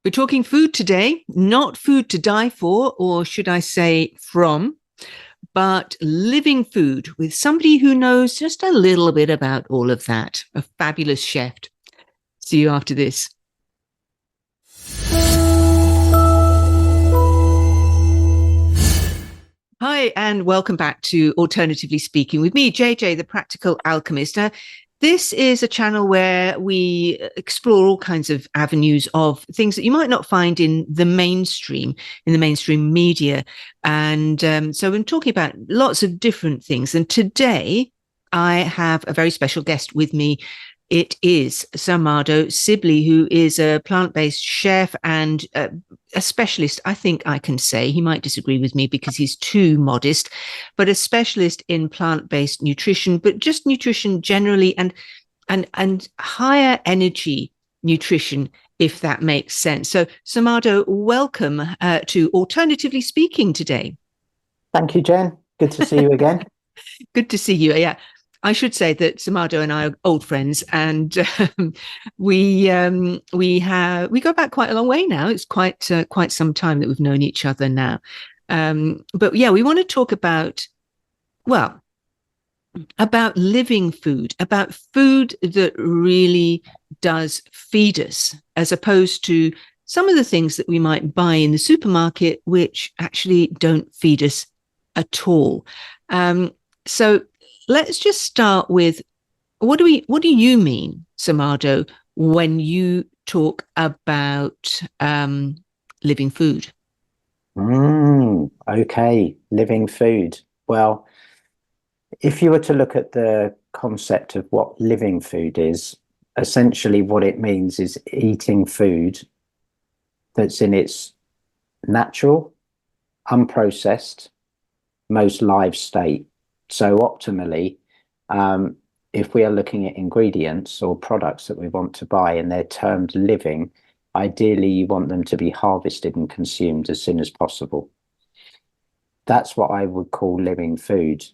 We're talking food today, not food to die for, or should I say from, but living food with somebody who knows just a little bit about all of that, a fabulous chef. See you after this. Hi, and welcome back to Alternatively Speaking with me, JJ, the Practical Alchemist. This is a channel where we explore all kinds of avenues of things that you might not find in the mainstream media. And so I'm talking about lots of different things. And today I have a very special guest with me. It is Sarmado Sibley, who is a plant-based chef and a specialist. I think I can say, he might disagree with me because he's too modest, but a specialist in plant-based nutrition, but just nutrition generally, and higher energy nutrition, if that makes sense. So, Sarmado, welcome to Alternatively Speaking today. Thank you, Jen. Good to see you again. Good to see you. Yeah. I should say that Sarmado and I are old friends, and we go back quite a long way now. It's quite some time that we've known each other now. But yeah, we want to talk about living food, about food that really does feed us, as opposed to some of the things that we might buy in the supermarket, which actually don't feed us at all. So let's just start with what do you mean, Sarmado, when you talk about living food? Okay, living food. Well, if you were to look at the concept of what living food is, essentially what it means is eating food that's in its natural, unprocessed, most live state. So optimally, if we are looking at ingredients or products that we want to buy and they're termed living, ideally you want them to be harvested and consumed as soon as possible. That's what I would call living food,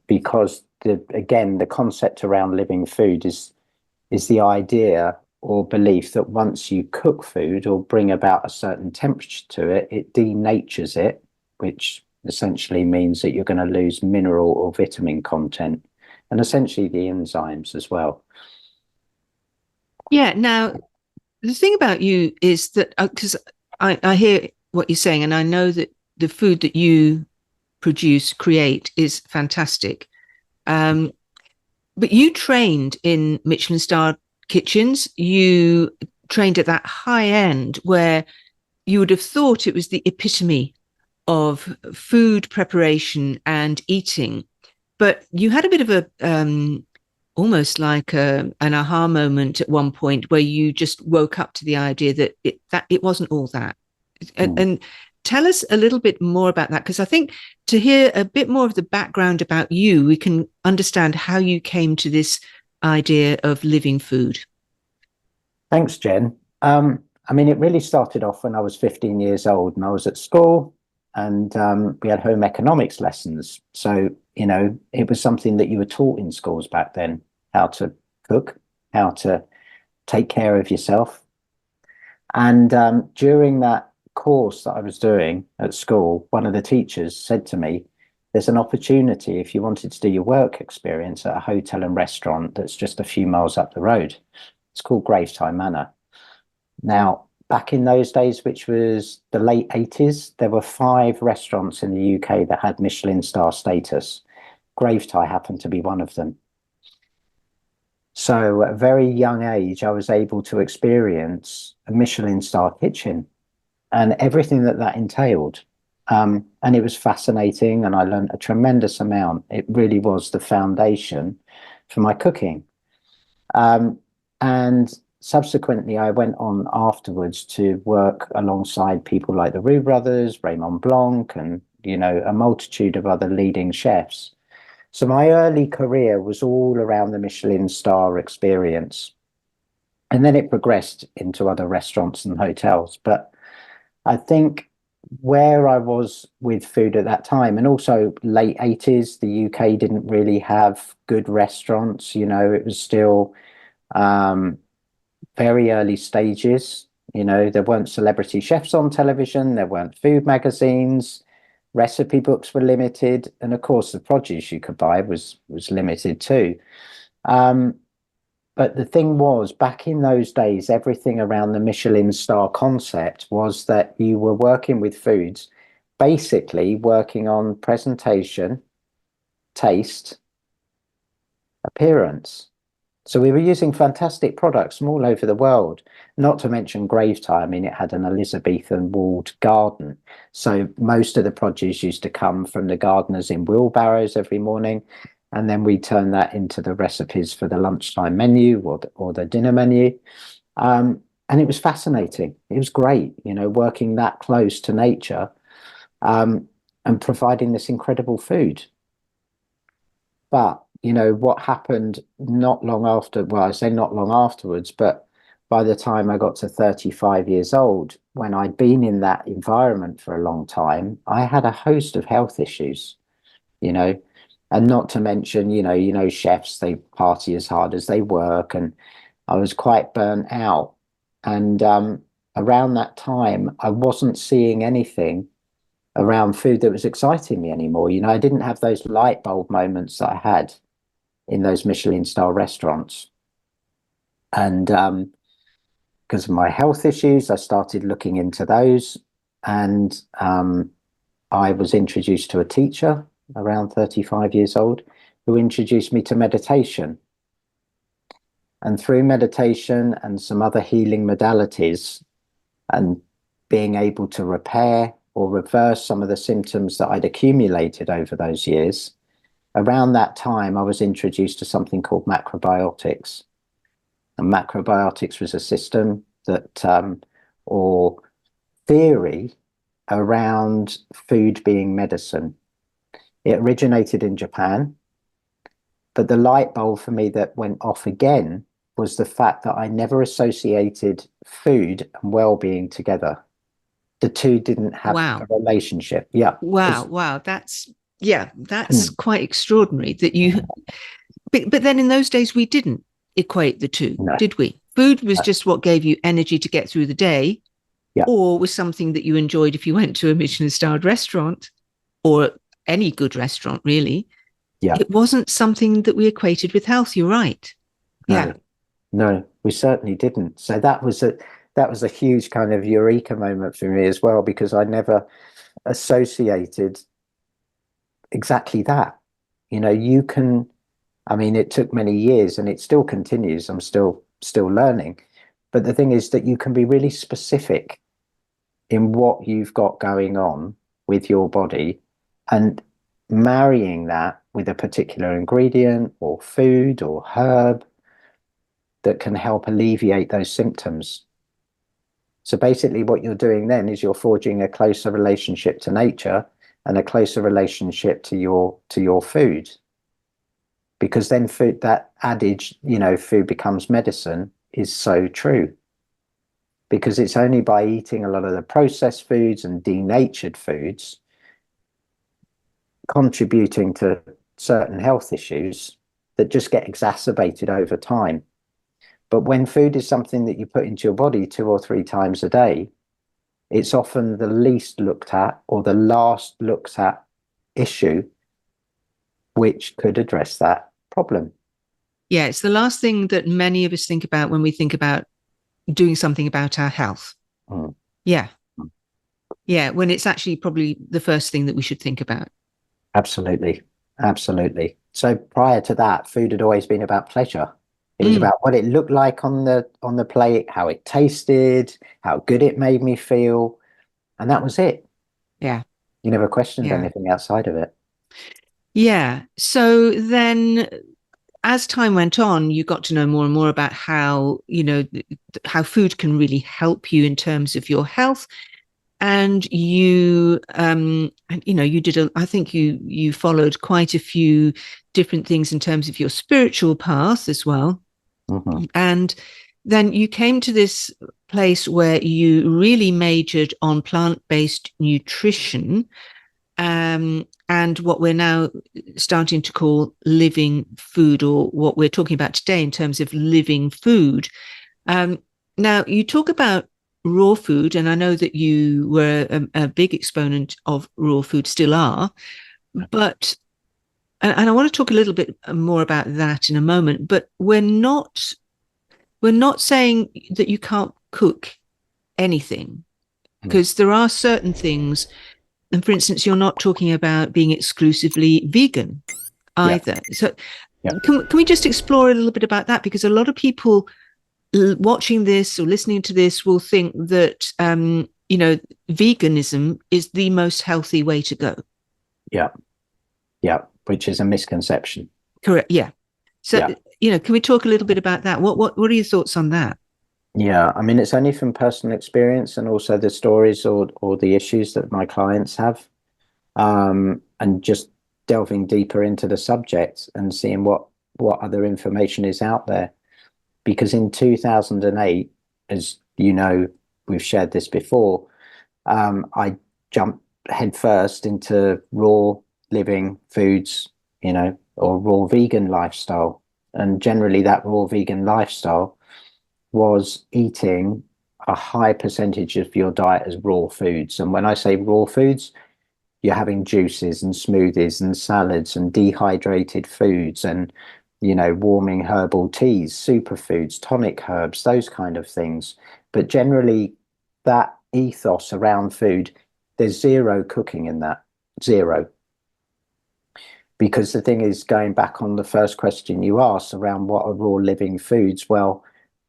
because the concept around living food is the idea or belief that once you cook food or bring about a certain temperature to it, it denatures it, which essentially means that you're going to lose mineral or vitamin content, and essentially the enzymes as well. Yeah. Now, the thing about you is that, because I hear what you're saying, and I know that the food that you create is fantastic. But you trained in Michelin star kitchens. You trained at that high end where you would have thought it was the epitome of food preparation and eating, but you had a bit of a almost like an aha moment at one point where you just woke up to the idea that it wasn't all that. And tell us a little bit more about that, because I think to hear a bit more of the background about you, we can understand how you came to this idea of living food. Thanks, Jen. I mean, it really started off when I was 15 years old and I was at school, and we had home economics lessons. So, it was something that you were taught in schools back then, how to cook, how to take care of yourself. And during that course that I was doing at school, one of the teachers said to me, there's an opportunity if you wanted to do your work experience at a hotel and restaurant that's just a few miles up the road. It's called Graveside Manor. Now, back in those days, which was the late 80s, there were 5 restaurants in the UK that had Michelin star status. Graveside happened to be one of them. So at a very young age, I was able to experience a Michelin star kitchen and everything that entailed. And it was fascinating, and I learned a tremendous amount. It really was the foundation for my cooking. And subsequently, I went on afterwards to work alongside people like the Roux brothers, Raymond Blanc, and, a multitude of other leading chefs. So my early career was all around the Michelin star experience. And then it progressed into other restaurants and hotels. But I think where I was with food at that time, and also late 80s, the UK didn't really have good restaurants. It was still very early stages. You know, there weren't celebrity chefs on television, there weren't food magazines, recipe books were limited, and of course the produce you could buy was limited too. But the thing was, back in those days, everything around the Michelin star concept was that you were working with foods, basically working on presentation, taste, appearance. So we were using fantastic products from all over the world, not to mention Gravetye. I mean, it had an Elizabethan walled garden. So most of the produce used to come from the gardeners in wheelbarrows every morning. And then we turned that into the recipes for the lunchtime menu or the dinner menu. And it was fascinating. It was great, you know, working that close to nature and providing this incredible food. But you know, what happened not long after, well, I say not long afterwards, but by the time I got to 35 years old, when I'd been in that environment for a long time, I had a host of health issues, you know, and not to mention, you know, chefs, they party as hard as they work, and I was quite burnt out. And around that time, I wasn't seeing anything around food that was exciting me anymore. You know, I didn't have those light bulb moments that I had in those Michelin star restaurants. And because of my health issues, I started looking into those. And I was introduced to a teacher around 35 years old who introduced me to meditation. And through meditation and some other healing modalities and being able to repair or reverse some of the symptoms that I'd accumulated over those years, around that time, I was introduced to something called macrobiotics. And macrobiotics was a system that, or theory around food being medicine. It originated in Japan, but the light bulb for me that went off again was the fact that I never associated food and well-being together. The two didn't have a relationship. Yeah. Wow. That's quite extraordinary that you, but then in those days we didn't equate the two, did we? Food was just what gave you energy to get through the day, or was something that you enjoyed if you went to a Michelin starred restaurant or any good restaurant, really. Yeah. It wasn't something that we equated with health. You're right. No, we certainly didn't. So that was a huge kind of eureka moment for me as well, because I never associated exactly that. You know, you can, I mean, it took many years and it still continues. I'm still learning. But the thing is that you can be really specific in what you've got going on with your body and marrying that with a particular ingredient or food or herb that can help alleviate those symptoms. So basically what you're doing then is you're forging a closer relationship to nature and a closer relationship to your food. Because then food, that adage, you know, food becomes medicine, is so true. Because it's only by eating a lot of the processed foods and denatured foods, contributing to certain health issues that just get exacerbated over time. But when food is something that you put into your body 2 or 3 times a day, it's often the least looked at or the last looked at issue which could address that problem. Yeah, it's the last thing that many of us think about when we think about doing something about our health. Yeah, when it's actually probably the first thing that we should think about. Absolutely. So prior to that, food had always been about pleasure. It was about what it looked like on the plate, how it tasted, how good it made me feel, and that was it. Yeah. You never questioned anything outside of it. Yeah. So then as time went on, you got to know more and more about how, you know, how food can really help you in terms of your health. And you, you know, you did I think you followed quite a few different things in terms of your spiritual path as well. Mm-hmm. And then you came to this place where you really majored on plant-based nutrition, and what we're now starting to call living food, or what we're talking about today in terms of living food. Now, you talk about raw food, and I know that you were a big exponent of raw food, still are, but and I want to talk a little bit more about that in a moment, but we're not saying that you can't cook anything, because there are certain things, and for instance, you're not talking about being exclusively vegan either. So can we just explore a little bit about that? Because a lot of people watching this or listening to this will think that veganism is the most healthy way to go. Yeah, which is a misconception. Correct. Yeah. So can we talk a little bit about that? What are your thoughts on that? Yeah, I mean, it's only from personal experience and also the stories or the issues that my clients have, and just delving deeper into the subject and seeing what other information is out there. Because in 2008, as you know, we've shared this before, I jumped headfirst into raw living foods, or raw vegan lifestyle. And generally that raw vegan lifestyle was eating a high percentage of your diet as raw foods. And when I say raw foods, you're having juices and smoothies and salads and dehydrated foods and, warming herbal teas, superfoods, tonic herbs, those kind of things. But generally that ethos around food, there's zero cooking in that, zero. Because the thing is, going back on the first question you asked around what are raw living foods, well,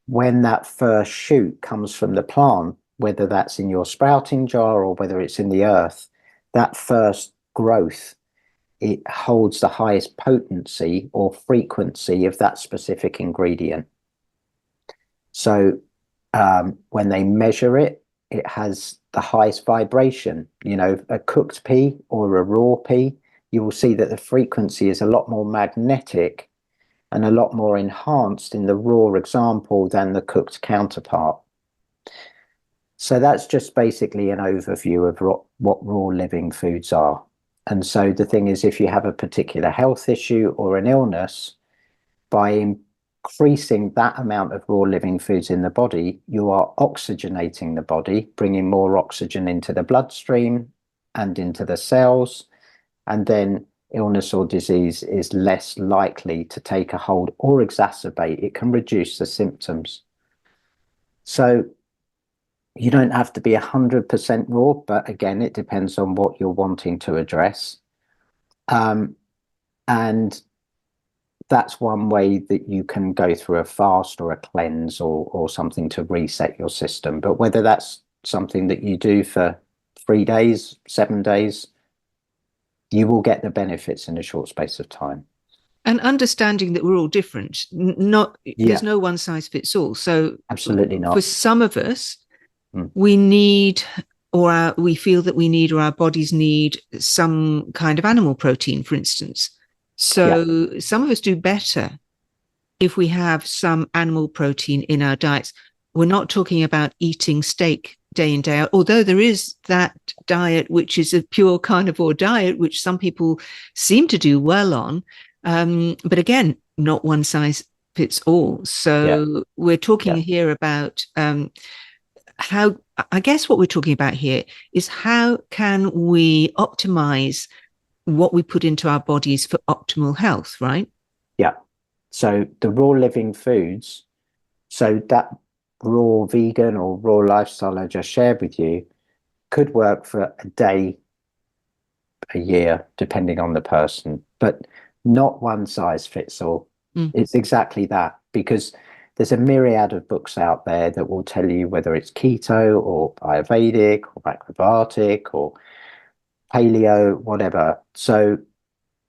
when that first shoot comes from the plant, whether that's in your sprouting jar or whether it's in the earth, that first growth, it holds the highest potency or frequency of that specific ingredient. So when they measure it, it has the highest vibration. A cooked pea or a raw pea, you will see that the frequency is a lot more magnetic and a lot more enhanced in the raw example than the cooked counterpart. So that's just basically an overview of what raw living foods are. And so the thing is, if you have a particular health issue or an illness, by increasing that amount of raw living foods in the body, you are oxygenating the body, bringing more oxygen into the bloodstream and into the cells, and then illness or disease is less likely to take a hold or exacerbate. It can reduce the symptoms. So you don't have to be 100% raw, but again, it depends on what you're wanting to address. And that's one way that you can go through a fast or a cleanse or something to reset your system. But whether that's something that you do for 3 days, 7 days, you will get the benefits in a short space of time. And understanding that we're all different, there's no one size fits all. So absolutely not. For some of us, we need, or we feel that we need, or our bodies need some kind of animal protein, for instance. So some of us do better if we have some animal protein in our diets. We're not talking about eating steak day in, day out, although there is that diet, which is a pure carnivore diet, which some people seem to do well on. But again, not one size fits all. So we're talking here about how, I guess what we're talking about here is how can we optimize what we put into our bodies for optimal health, right? Yeah. So the raw living foods, so that raw vegan or raw lifestyle I just shared with you could work for a day, a year, depending on the person, but not one size fits all. It's exactly that, because there's a myriad of books out there that will tell you whether it's keto or Ayurvedic or macrobiotic or paleo, whatever. So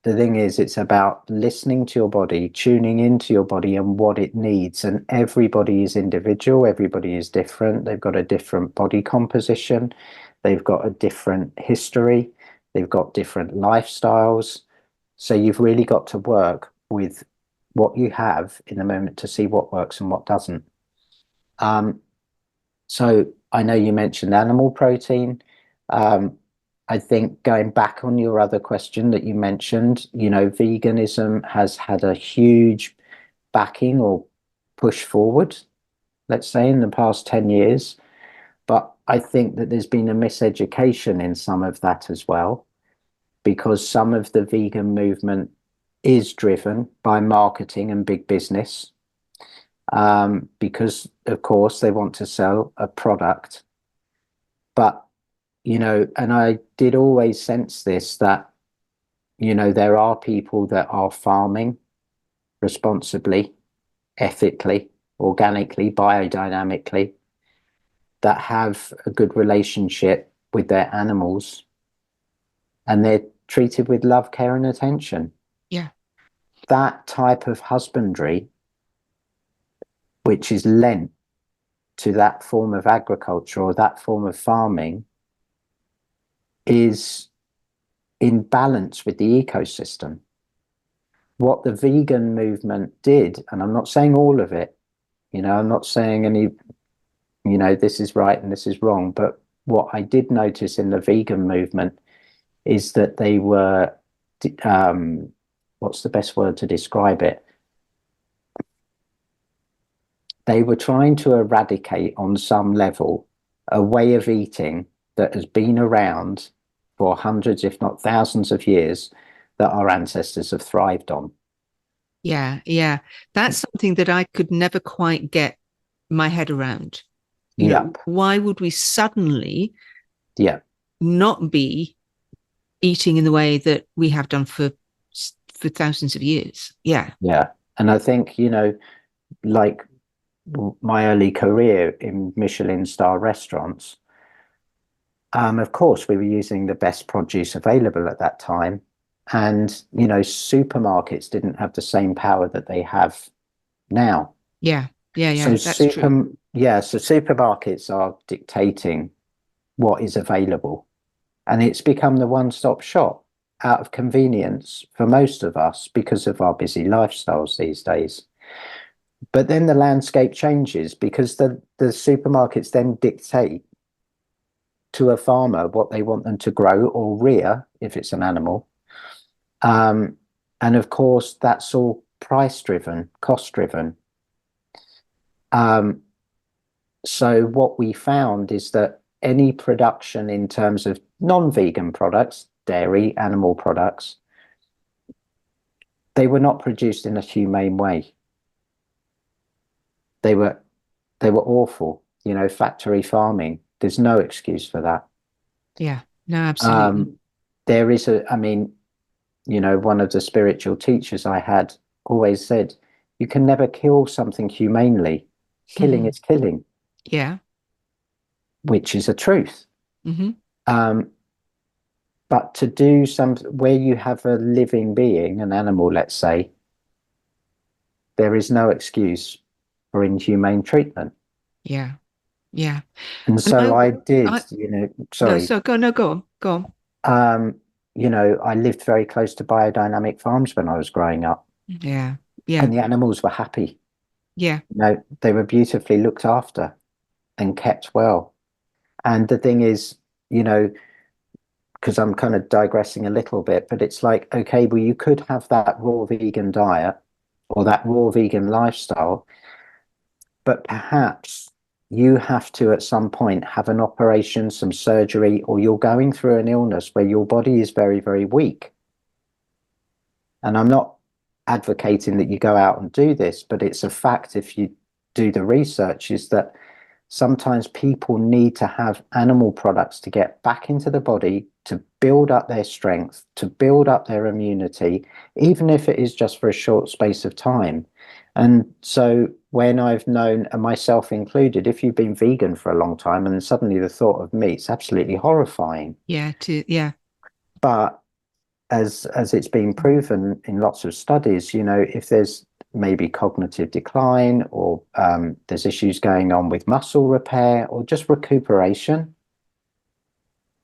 the thing is, it's about listening to your body, tuning into your body and what it needs. And everybody is individual. Everybody is different. They've got a different body composition. They've got a different history. They've got different lifestyles. So you've really got to work with what you have in the moment to see what works and what doesn't. So I know you mentioned animal protein. I think going back on your other question that you mentioned, veganism has had a huge backing or push forward, let's say, in the past 10 years, But I think that there's been a miseducation in some of that as well, because some of the vegan movement is driven by marketing and big business, because, of course, they want to sell a product. But, and I did always sense this, that, there are people that are farming responsibly, ethically, organically, biodynamically, that have a good relationship with their animals, and they're treated with love, care, and attention. Yeah. That type of husbandry, which is lent to that form of agriculture or that form of farming, is in balance with the ecosystem. What the vegan movement did, and I'm not saying all of it, I'm not saying any, this is right and this is wrong, but what I did notice in the vegan movement is that they were, what's the best word to describe it? They were trying to eradicate on some level a way of eating that has been around for hundreds, if not thousands of years, that our ancestors have thrived on. Yeah, yeah. That's something that I could never quite get my head around. Yep. Why would we suddenly Yeah. not be eating in the way that we have done for thousands of years? Yeah. Yeah. And I think, like my early career in Michelin star restaurants, of course, we were using the best produce available at that time. And, supermarkets didn't have the same power that they have now. Yeah. Yeah. Yeah. So That's true. so supermarkets are dictating what is available. And it's become the one-stop shop out of convenience for most of us because of our busy lifestyles these days. But then the landscape changes because the supermarkets then dictate to a farmer what they want them to grow or rear, if it's an animal. And of course, that's all price driven, cost driven. So what we found is that any production in terms of non-vegan products, dairy, animal products, they were not produced in a humane way. They were awful, factory farming. There's no excuse for that. Yeah, no, absolutely. There is one of the spiritual teachers I had always said, you can never kill something humanely. Killing is killing. Yeah. Which is a truth. Mm-hmm. But to do where you have a living being, an animal, let's say, there is no excuse for inhumane treatment. Yeah. Yeah. And so I did, No, sorry. so go on. I lived very close to biodynamic farms when I was growing up. Yeah. Yeah. And the animals were happy. Yeah. They were beautifully looked after and kept well. And the thing is, because I'm kind of digressing a little bit, but it's like, okay, well, you could have that raw vegan diet or that raw vegan lifestyle, but perhaps you have to at some point have an operation, some surgery, or you're going through an illness where your body is very, very weak. And I'm not advocating that you go out and do this, but it's a fact, if you do the research, is that sometimes people need to have animal products to get back into the body, to build up their strength, to build up their immunity, even if it is just for a short space of time. And so when I've known, and myself included, if you've been vegan for a long time and suddenly the thought of meat's absolutely horrifying. Yeah. Yeah. But as it's been proven in lots of studies, if there's maybe cognitive decline or there's issues going on with muscle repair or just recuperation,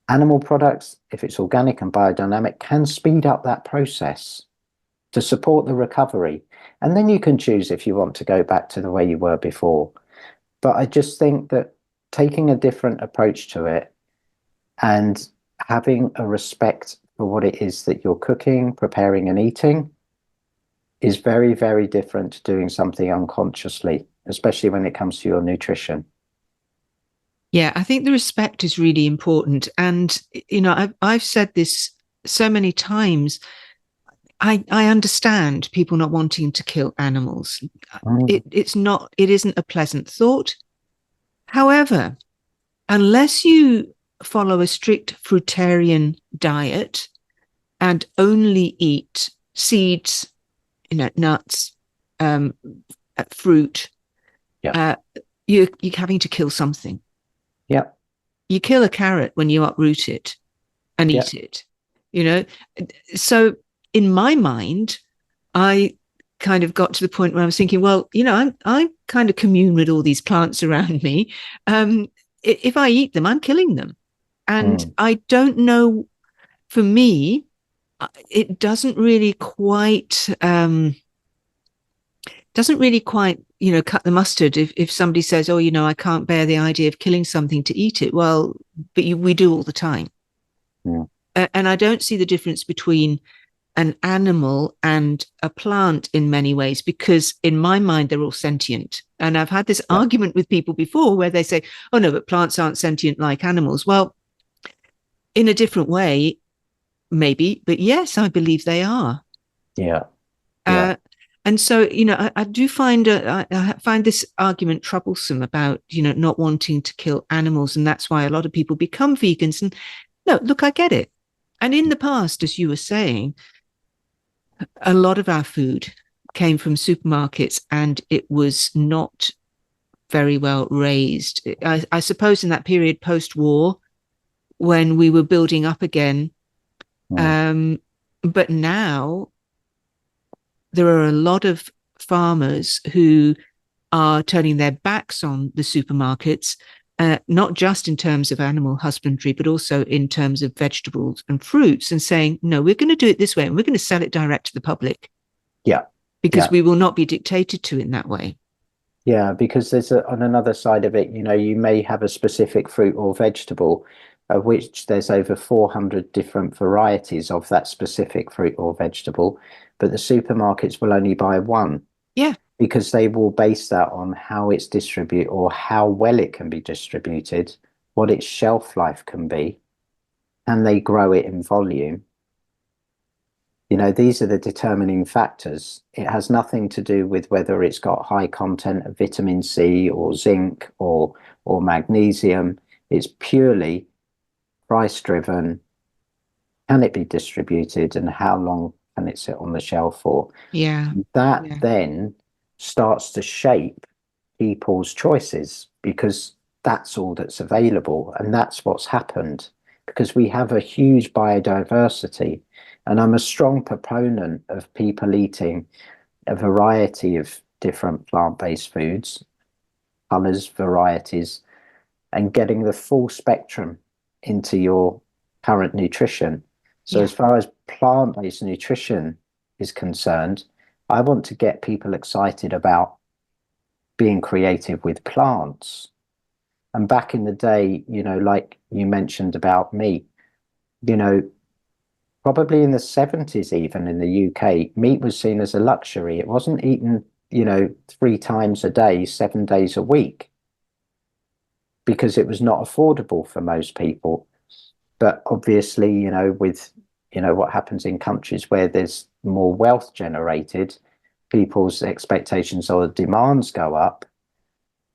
animal products, if it's organic and biodynamic, can speed up that process to support the recovery. And then you can choose if you want to go back to the way you were before. But I just think that taking a different approach to it and having a respect for what it is that you're cooking, preparing and eating is very, very different to doing something unconsciously, especially when it comes to your nutrition. Yeah, I think the respect is really important. And, I've said this so many times. I understand people not wanting to kill animals. Mm. It isn't a pleasant thought. However, unless you follow a strict fruitarian diet and only eat seeds, nuts, um, fruit, Yeah. uh, you're having to kill something. Yeah. You kill a carrot when you uproot it and Yeah. eat it, you know. So in my mind, I kind of got to the point where I was thinking, well, I kind of commune with all these plants around me. If I eat them, I'm killing them, and Mm. I don't know. For me, it doesn't really quite cut the mustard if somebody says, oh, I can't bear the idea of killing something to eat it. Well, but we do all the time. Mm. And I don't see the difference between an animal and a plant in many ways, because in my mind they're all sentient. And I've had this Yeah. argument with people before where they say, oh no, but plants aren't sentient like animals. Well, in a different way maybe, but yes, I believe they are. Yeah. Yeah. uh, and so I do find I find this argument troublesome about not wanting to kill animals, and that's why a lot of people become vegans. And no, look, I get it. And in the past, as you were saying, a lot of our food came from supermarkets, and it was not very well raised. I suppose in that period post-war, when we were building up again. Mm. But now there are a lot of farmers who are turning their backs on the supermarkets, not just in terms of animal husbandry, but also in terms of vegetables and fruits, and saying, no, we're going to do it this way, and we're going to sell it direct to the public, Yeah. because Yeah. we will not be dictated to in that way. Yeah, because there's on another side of it, you may have a specific fruit or vegetable, of which there's over 400 different varieties of that specific fruit or vegetable, but the supermarkets will only buy one, Yeah. because they will base that on how it's distributed or how well it can be distributed, what its shelf life can be, and they grow it in volume. These are the determining factors. It has nothing to do with whether it's got high content of vitamin C or zinc or magnesium. It's purely price driven. Can it be distributed, and how long can it sit on the shelf for? Yeah. That Yeah. then starts to shape people's choices, because that's all that's available, and that's what's happened, because we have a huge biodiversity. And I'm a strong proponent of people eating a variety of different plant-based foods, colors, varieties, and getting the full spectrum into your current nutrition. So Yeah. as far as plant-based nutrition is concerned, I want to get people excited about being creative with plants. And back in the day, like you mentioned about meat, you know, probably in the 70s, even in the UK, meat was seen as a luxury. It wasn't eaten, 3 times a day, 7 days a week, because it was not affordable for most people. But obviously, with, what happens in countries where there's more wealth generated, people's expectations or demands go up,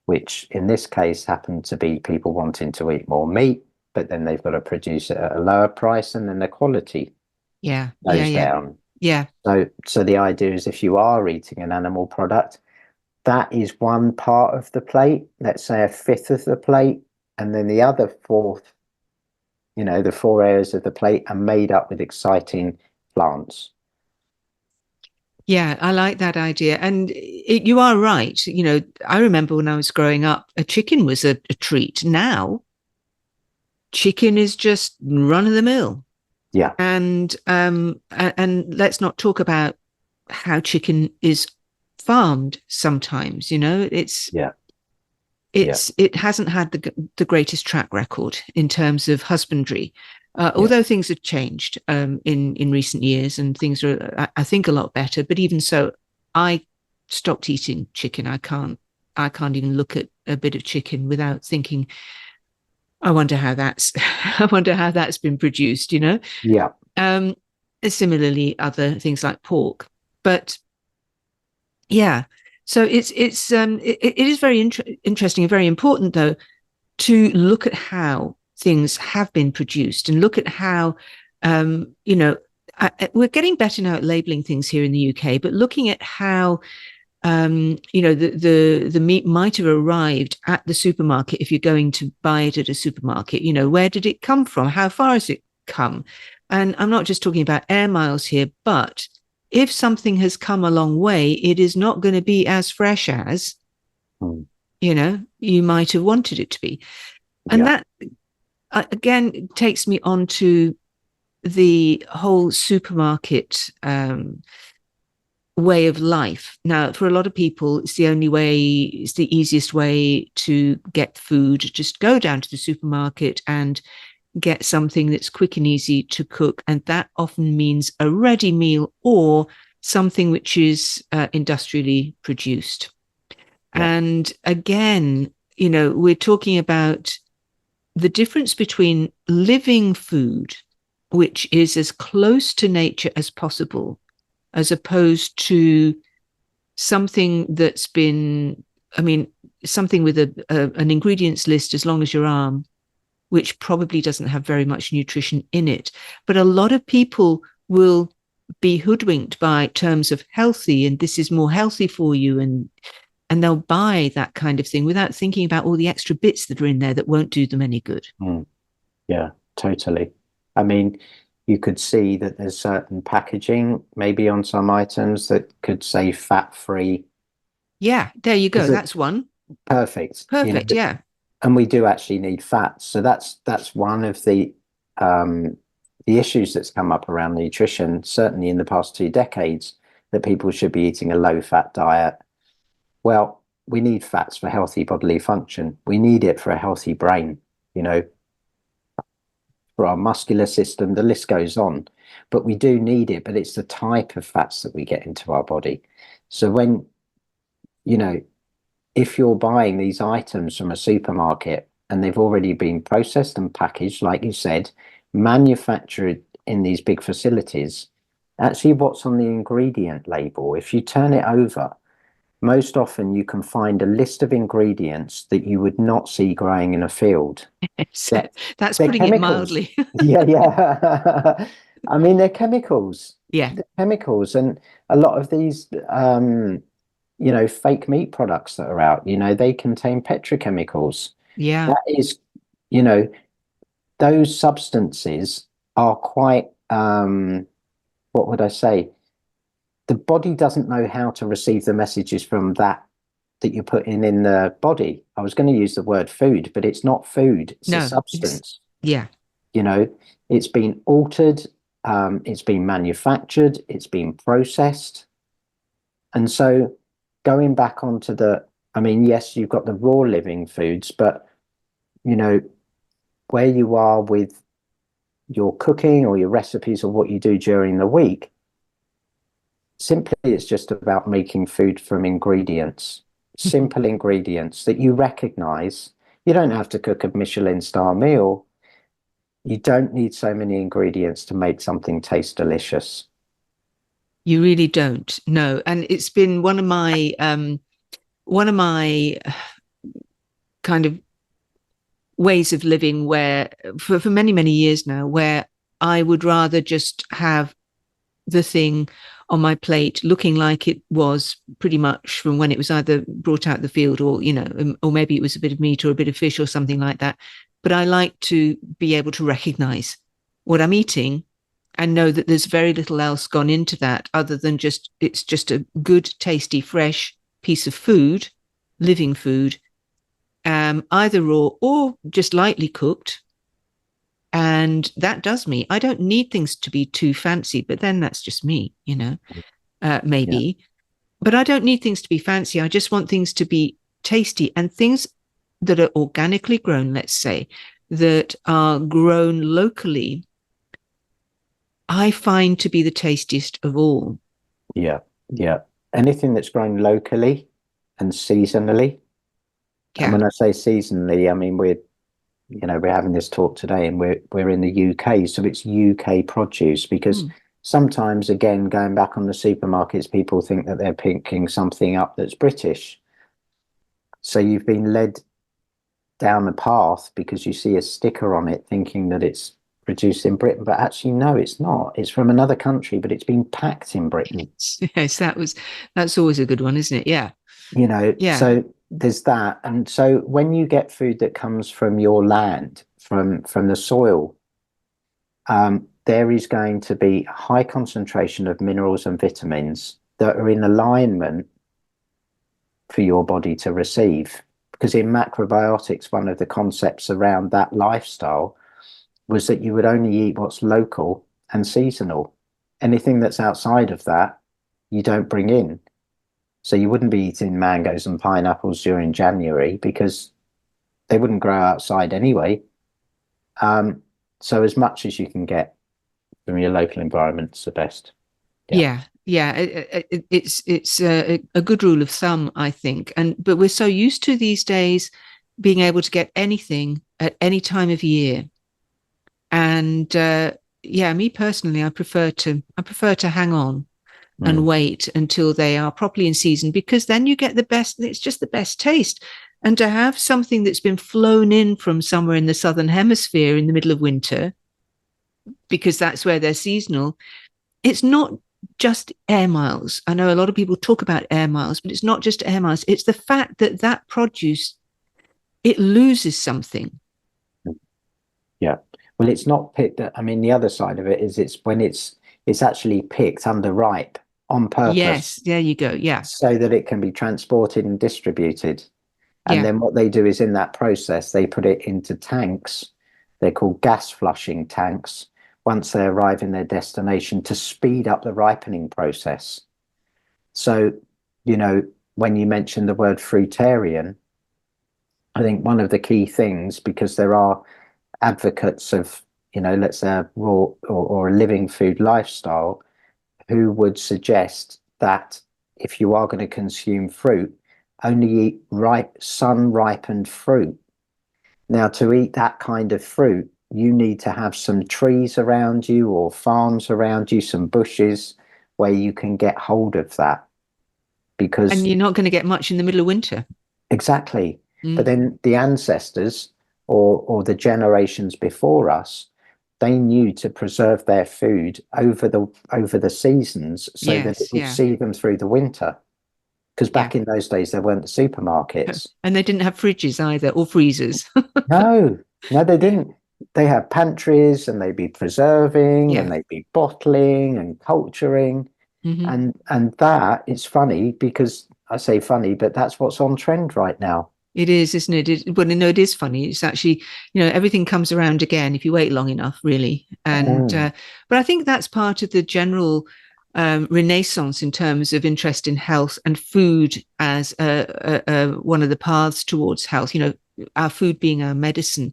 which in this case happened to be people wanting to eat more meat, but then they've got to produce it at a lower price, and then the quality Yeah. Yeah. goes Yeah. down. Yeah. So the idea is, if you are eating an animal product, that is one part of the plate, let's say a fifth of the plate, and then the other fourth, the 4 areas of the plate are made up with exciting plants. Yeah, I like that idea. And you are right. I remember when I was growing up, a chicken was a treat. Now, chicken is just run of the mill. Yeah. And let's not talk about how chicken is farmed sometimes. Yeah. Yeah. It hasn't had the greatest track record in terms of husbandry. Yeah. Although things have changed in recent years, and things are, I think, a lot better. But even so, I stopped eating chicken. I can't even look at a bit of chicken without thinking, I wonder how that's I wonder how that's been produced, you know. Yeah. Um, Similarly, other things like pork. But yeah, so it is very interesting and very important though to look at how things have been produced and look at how you know we're getting better now at labeling things here in the UK, but looking at how you know, the meat might have arrived at the supermarket if you're going to buy it at a supermarket. You know, where did it come from? How far has it come? And I'm not just talking about air miles here, but if something has come a long way, it is not going to be as fresh as, Mm. you know, you might have wanted it to be. And Yeah. that, again, takes me on to the whole supermarket way of life. Now, for a lot of people, it's the only way, it's the easiest way to get food. Just go down to the supermarket and get something that's quick and easy to cook. And that often means a ready meal or something which is industrially produced. Yeah. And again, you know, we're talking about the difference between living food, which is as close to nature as possible, as opposed to something that's been, I mean, something with an ingredients list as long as your arm, which probably doesn't have very much nutrition in it. But a lot of people will be hoodwinked by terms of healthy, and this is more healthy for you, and they'll buy that kind of thing without thinking about all the extra bits that are in there that won't do them any good. Mm. Yeah, totally. I mean, you could see that there's certain packaging maybe on some items that could say fat free. Yeah, there you go. Is it That's one. perfect? You know, Perfect. Yeah. and we do actually need fats. So that's one of the issues that's come up around nutrition, certainly in the past 2 decades, that people should be eating a low fat diet. Well, we need fats for healthy bodily function. We need it for a healthy brain, you know, for our muscular system, the list goes on. But we do need it, but it's the type of fats that we get into our body. So when, you know, if you're buying these items from a supermarket and they've already been processed and packaged, like you said, manufactured in these big facilities, actually what's on the ingredient label, if you turn it over, most often you can find a list of ingredients that you would not see growing in a field. So They're, that's they're putting it chemicals. mildly. Yeah, yeah. I mean, they're chemicals. Yeah. They're chemicals. And a lot of these, you know, fake meat products that are out, you know, they contain petrochemicals. Yeah. That is, you know, those substances are quite, what would I say? The body doesn't know how to receive the messages from that you're putting in the body. I was going to use the word food, but it's not food, it's a No, it's, substance. yeah. You know, it's been altered, it's been manufactured, it's been processed. And so going back onto I mean, yes, you've got the raw living foods, but, you know, where you are with your cooking or your recipes or what you do during the week, simply it's just about making food from ingredients, simple ingredients that you recognize. You don't have to cook a Michelin star meal. You don't need so many ingredients to make something taste delicious. You really don't. No. And it's been one of my kind of ways of living where for many, many years now, where I would rather just have the thing on my plate looking like it was pretty much from when it was either brought out the field or, you know, or maybe it was a bit of meat or a bit of fish or something like that. But I like to be able to recognize what I'm eating and know that there's very little else gone into that other than just it's just a good, tasty, fresh piece of food, living food, either raw or just lightly cooked. And that does me. I don't need things to be too fancy, but then that's just me, you know, Yeah, maybe. But I don't need things to be fancy. I just want things to be tasty and things that are organically grown, let's say, that are grown locally, I find to be the tastiest of all. yeah, yeah. Anything that's grown locally and seasonally. And Yeah. when I say seasonally, I mean we're having this talk today, and we're in the UK, so it's UK produce, because sometimes, again, going back on the supermarkets, people think that they're picking something up that's British. So you've been led down the path because you see a sticker on it thinking that it's produced in Britain, but actually no, it's not. It's from another country, but it's been packed in Britain. Yes, that's always a good one, isn't it? Yeah. Yeah. So there's that. And so when you get food that comes from your land, from the soil, there is going to be high concentration of minerals and vitamins that are in alignment for your body to receive. Because in macrobiotics, one of the concepts around that lifestyle was that you would only eat what's local and seasonal. Anything that's outside of that, you don't bring in. So you wouldn't be eating mangoes and pineapples during January because they wouldn't grow outside anyway. So as much as you can get from your local environment is the best. Yeah. It's a good rule of thumb, I think. But we're so used to these days being able to get anything at any time of year. And me personally, I prefer to hang on and wait until they are properly in season, because then you get the best. It's just the best taste. And to have something that's been flown in from somewhere in the southern hemisphere in the middle of winter, because that's where they're seasonal, it's not just air miles. I know a lot of people talk about air miles, but it's not just air miles. It's the fact that produce, it loses something. Yeah. Well, it's not picked. I mean, the other side of it is it's when it's actually picked underripe on purpose. Yes, there you go. Yeah. So that it can be transported and distributed. And then what they do is, in that process, they put it into tanks. They're called gas flushing tanks once they arrive in their destination, to speed up the ripening process. So, when you mention the word fruitarian, I think one of the key things, because there are advocates of, let's say a raw or a living food lifestyle, who would suggest that if you are going to consume fruit, only eat sun ripened fruit. Now, to eat that kind of fruit, you need to have some trees around you or farms around you, some bushes where you can get hold of that. And you're not going to get much in the middle of winter. Exactly. But then the ancestors or the generations before us, they knew to preserve their food over the seasons so that it would see them through the winter. Because back in those days, there weren't the supermarkets. And they didn't have fridges either, or freezers. No, they didn't. They had pantries, and they'd be preserving, and they'd be bottling and culturing. And that, it's funny, because I say funny, but that's what's on trend right now. It is, isn't it? It is funny. It's actually, everything comes around again if you wait long enough, really. And but I think that's part of the general renaissance in terms of interest in health and food as one of the paths towards health. Our food being our medicine.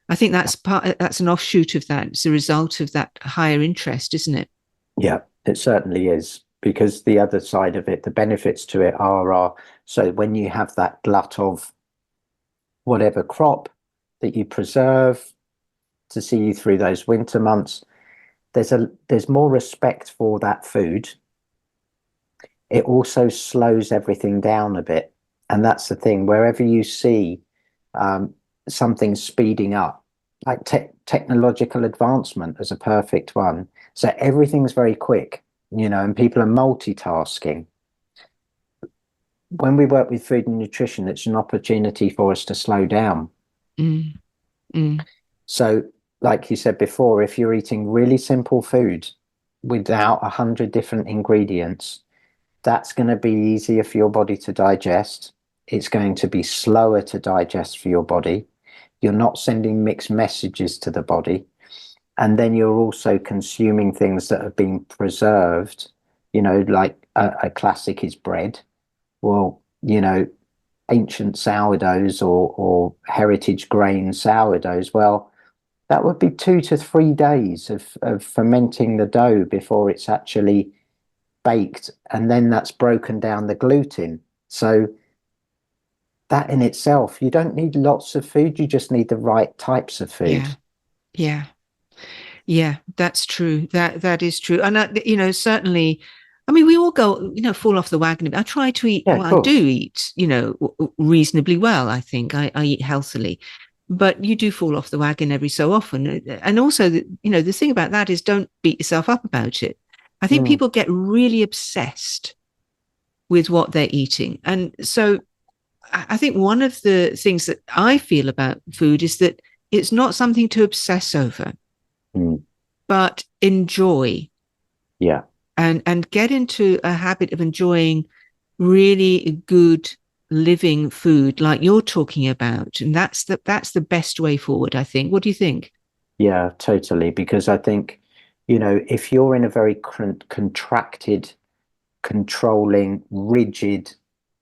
I think that's an offshoot of that. It's a result of that higher interest, isn't it? Yeah, it certainly is. Because the other side of it, the benefits to it are so when you have that glut of whatever crop that you preserve to see you through those winter months, there's more respect for that food. It also slows everything down a bit, and that's the thing. Wherever you see something speeding up, like technological advancement as a perfect one, so everything's very quick, and people are multitasking. When we work with food and nutrition, it's an opportunity for us to slow down. So, like you said before, if you're eating really simple food without 100 different ingredients, that's going to be easier for your body to digest. It's going to be slower to digest for your body. You're not sending mixed messages to the body. And then you're also consuming things that have been preserved, like a classic is bread. Well, ancient sourdoughs or heritage grain sourdoughs, well, that would be 2 to 3 days of fermenting the dough before it's actually baked, and then that's broken down the gluten. So that in itself, you don't need lots of food, you just need the right types of food. Yeah. Yeah. Yeah, that's true. That is true. And certainly, I mean, we all go, fall off the wagon a bit. I try to eat, Yeah, of well, I do course. eat, reasonably well, I think. I eat healthily. But you do fall off the wagon every so often. And also, the thing about that is don't beat yourself up about it. I think Mm, people get really obsessed with what they're eating. And so I think one of the things that I feel about food is that it's not something to obsess over, mm, but enjoy yeah. and get into a habit of enjoying really good living food like you're talking about. And that's the best way forward, I think. What do you think? Yeah, totally. Because I think, if you're in a very contracted, controlling, rigid,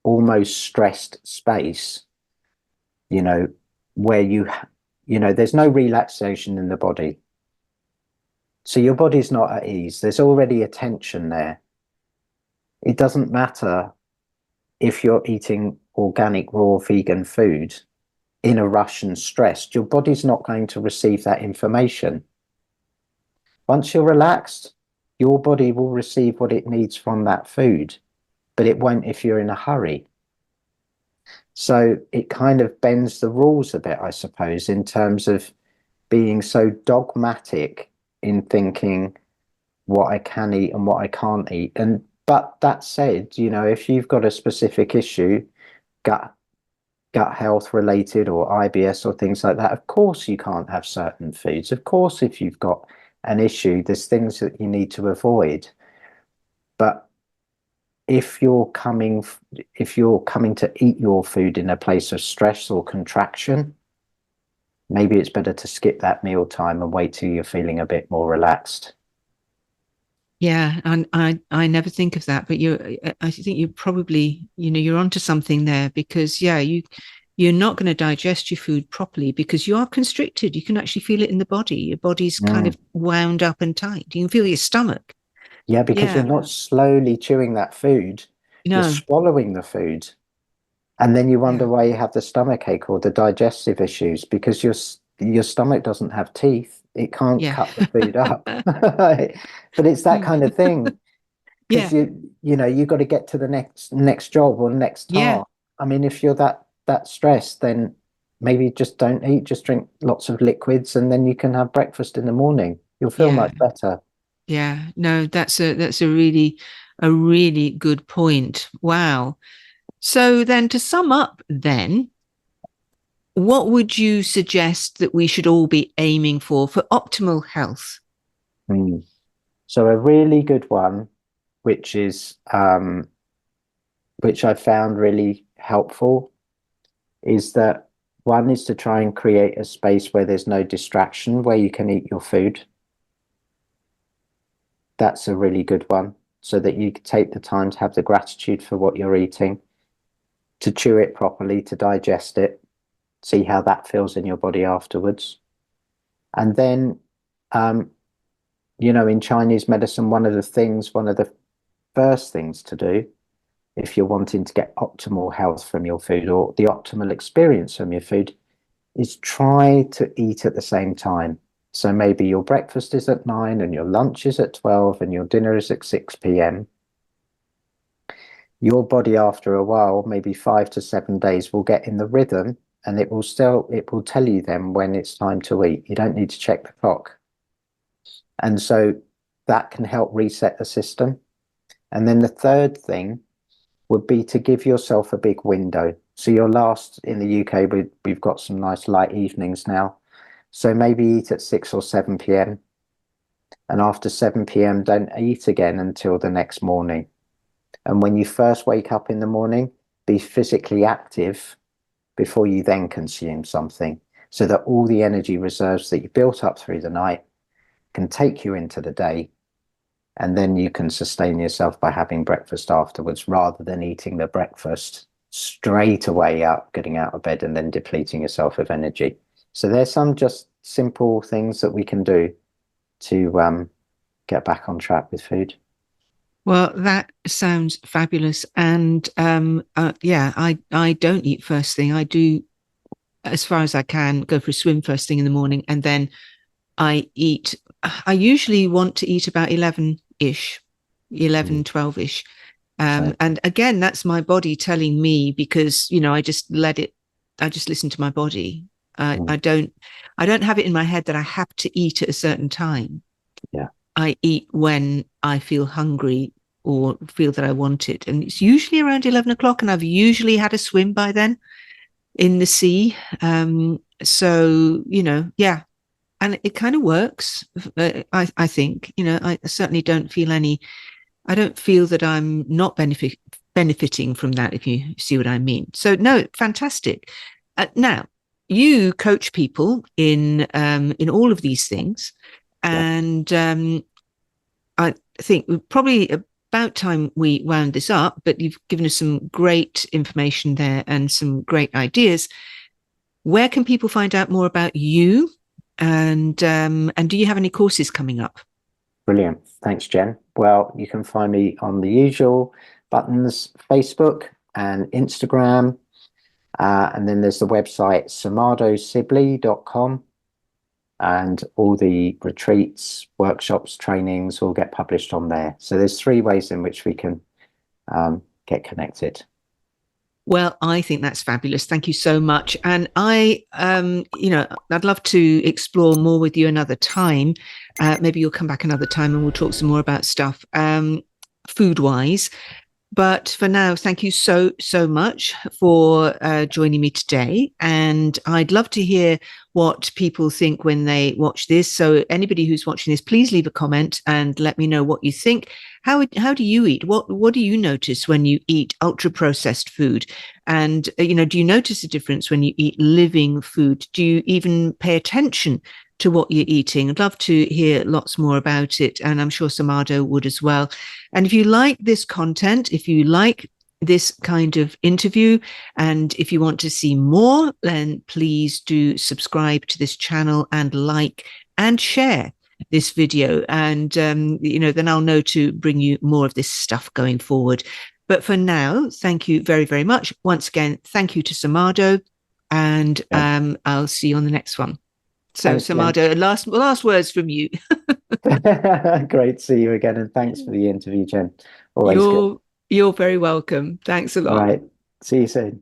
almost stressed space, you know, where there's no relaxation in the body. So your body's not at ease. There's already a tension there. It doesn't matter if you're eating organic, raw, vegan food in a rush and stressed, your body's not going to receive that information. Once you're relaxed, your body will receive what it needs from that food, but it won't if you're in a hurry. So it kind of bends the rules a bit, I suppose, in terms of being so dogmatic in thinking what I can eat and what I can't eat. But that said, if you've got a specific issue, gut gut health related or IBS or things like that, of course you can't have certain foods. Of course, if you've got an issue, there's things that you need to avoid. But if you're coming to eat your food in a place of stress or contraction, maybe it's better to skip that meal time and wait till you're feeling a bit more relaxed. Yeah, and I never think of that, but I think you probably, you're onto something there because yeah, you're not going to digest your food properly because you are constricted. You can actually feel it in the body. Your body's kind Mm. of wound up and tight. You can feel your stomach. Yeah, because Yeah. you're not slowly chewing that food, you're No. swallowing the food. And then you wonder Yeah. why you have the stomach ache or the digestive issues because your stomach doesn't have teeth. It can't Yeah. cut the food up. But it's that kind of thing because Yeah. you got to get to the next job or next Yeah. task. I mean, if you're that stressed, then maybe just don't eat, just drink lots of liquids, and then you can have breakfast in the morning. You'll feel Yeah. much better. Yeah. No, that's a really good point. Wow. So then to sum up then, what would you suggest that we should all be aiming for optimal health? Mm. So a really good one, which is which I found really helpful, is that one is to try and create a space where there's no distraction, where you can eat your food. That's a really good one, so that you take the time to have the gratitude for what you're eating, to chew it properly, to digest it, see how that feels in your body afterwards. And then, um, in Chinese medicine, one of the first things to do if you're wanting to get optimal health from your food or the optimal experience from your food is try to eat at the same time. So maybe your breakfast is at 9 and your lunch is at 12 and your dinner is at 6 p.m. Your body after a while, maybe 5 to 7 days, will get in the rhythm and it will tell you then when it's time to eat. You don't need to check the clock. And so that can help reset the system. And then the third thing would be to give yourself a big window. So your last in the UK, we've got some nice light evenings now. So maybe eat at 6 or 7 p.m. And after 7 p.m., don't eat again until the next morning. And when you first wake up in the morning, be physically active before you then consume something so that all the energy reserves that you built up through the night can take you into the day. And then you can sustain yourself by having breakfast afterwards rather than eating the breakfast straight away out, getting out of bed and then depleting yourself of energy. So there's some just simple things that we can do to get back on track with food. Well, that sounds fabulous. And yeah, I don't eat first thing. I do, as far as I can, go for a swim first thing in the morning, and then I eat. I usually want to eat about 11-ish, Mm. 11, 12-ish. So And again, that's my body telling me, because, I just let it, I just listen to my body. mm, I don't have it in my head that I have to eat at a certain time. yeah, I eat when I feel hungry or feel that I want it. And it's usually around 11 o'clock, and I've usually had a swim by then in the sea. So, yeah. And it kind of works. I think, I certainly don't feel I don't feel that I'm not benefiting from that, if you see what I mean. So, no, fantastic. Now, you coach people in all of these things, yeah, and I think probably about time we wound this up. But you've given us some great information there and some great ideas. Where can people find out more about you? And do you have any courses coming up? brilliant. Thanks, Jen. Well, you can find me on the usual buttons, Facebook and Instagram. And then there's the website sarmadosibley.com, and all the retreats, workshops, trainings will get published on there. So there's three ways in which we can get connected. Well, I think that's fabulous. Thank you so much. And I'd love to explore more with you another time. Maybe you'll come back another time and we'll talk some more about stuff, food wise. But for now, thank you so, so much for joining me today. And I'd love to hear what people think when they watch this. So anybody who's watching this, please leave a comment and let me know what you think. How do you eat? What do you notice when you eat ultra processed food? And, do you notice a difference when you eat living food? Do you even pay attention to what you're eating? I'd love to hear lots more about it. And I'm sure Sarmado would as well. And if you like this content, if you like this kind of interview, and if you want to see more, then please do subscribe to this channel and like and share this video. And, then I'll know to bring you more of this stuff going forward. But for now, thank you very, very much. Once again, thank you to Sarmado, and I'll see you on the next one. So, Thanks, Jen. Sarmado, last words from you. Great to see you again, and thanks for the interview, Jen. Always good. You're very welcome. Thanks a All lot. right. See you soon.